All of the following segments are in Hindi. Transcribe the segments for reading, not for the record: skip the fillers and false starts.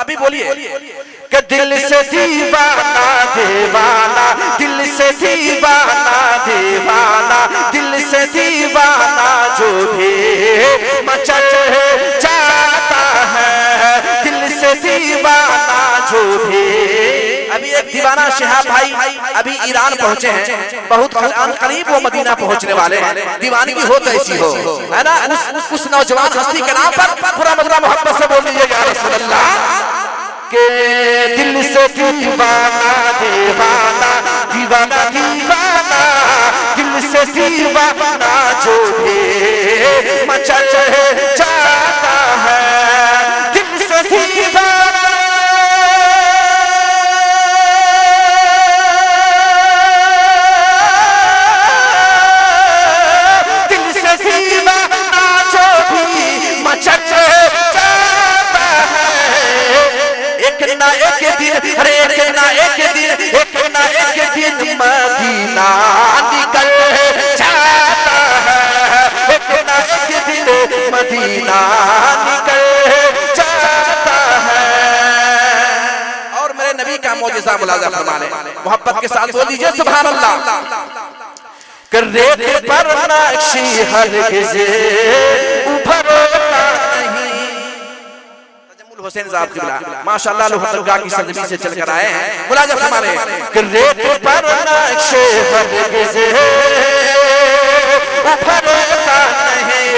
अभी बोलिए कि दिल से दीवाना दीवाना, दिल से दीवाना दीवाना, दिल से दीवाना जो भी मचल जाता है, दिल से दीवाना जो भी। अभी एक दीवाना शिहाब भाई अभी ईरान पहुंचे हैं, बहुत करीब वो मदीना पहुंचने वाले हैं। दीवानगी हो तो ऐसी हो, है ना। उस नौजवान हस्ती के नाम पर पूरा मदीना मोहब्बत से बोल दीजिएगा रसूल अल्लाह के दिल से दीवाना दीवाना दीवाना दीवाना, दिल से दीवाना जो भी मचल जाता है, दिल से दीवाना। एक दिन, अरे एक ना एक दिन, एक ना एक दिन मदीना निकल जाता है, एक ना एक दिन मदीना निकल जाता है। और मेरे नबी का मौजिज़ा मुलाज़ा फरमा ले, मोहब्बत के साथ बोल दीजिए सुभान अल्लाह। कर रेत पर नक्शी हरगिज़ उभरता नहीं। हुसैन साहब किबला माशाअल्लाह लोहरदगा की सरजमी से चलकर आए हैं। मुलाज़ा फरमा ले कि रेत पर नक्शे हरगिज़ उभरता नहीं,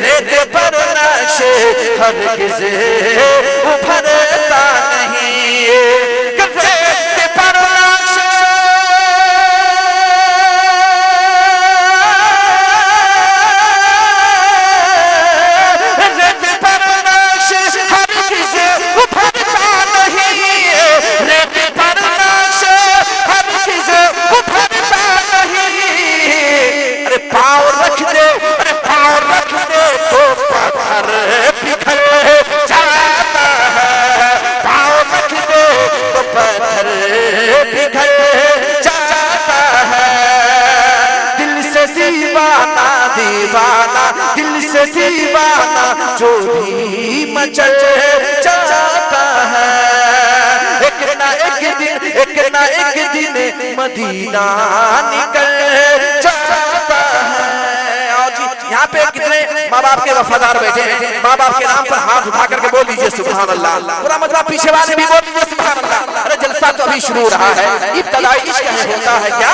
रेत पर नक्शे हरगिज़ उभरता नहीं, रेत पर दीवाना, दिल से दीवाना जो भी मचल जाता है, एक ना एक दिन, एक ना एक दिन मदीना निकल जाता है। और जी यहाँ पे कितने माँ बाप के वफादार बैठे हैं, माँ बाप के नाम पर हाथ उठा करके बोल दीजिए सुभान अल्लाह। पूरा मतलब पीछे वाले भी बोल दीजिए सुभान अल्लाह। अरे जलसा तो अभी शुरू हो रहा है, इब्तिदाई इश्क होता है क्या,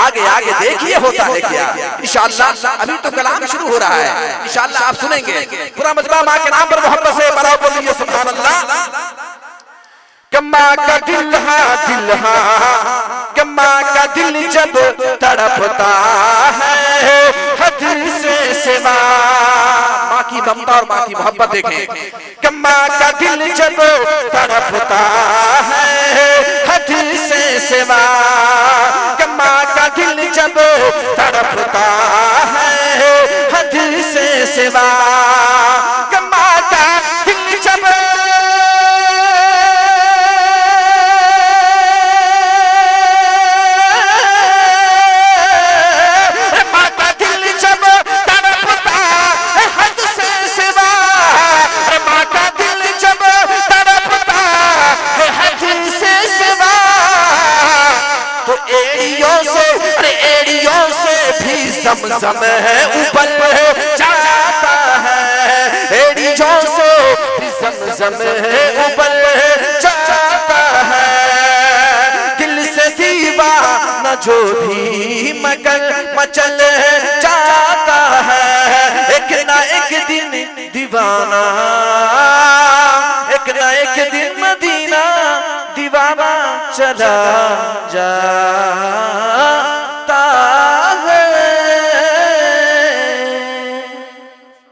आगे आगे देखिए होता है क्या। इंशाअल्लाह अभी तो कलाम शुरू हो रहा है, इंशाअल्लाह आप सुनेंगे। पूरा मजमा माँ के नाम पर मोहब्बत से बड़ा बोल दीजिए सुभान अल्लाह। कम्मा का दिल हा कम्मा का दिल जब तड़पता है हद से सिवा। माँ की ममता और माँ की मोहब्बत देखें। कम्मा का दिल जब तड़पता है हद से सिवा, कम्मा का दिल जब तड़पता है हद से सिवा, कम्मा का दिल जब ज़म है ऊपर जाता है, एड़ियों से ज़म है ऊपर जाता है, दिल से दीवाना जो भी मचल जाता है, एक ना एक दिन दीवाना, एक ना एक दिन मदीना दीवाना चला जा।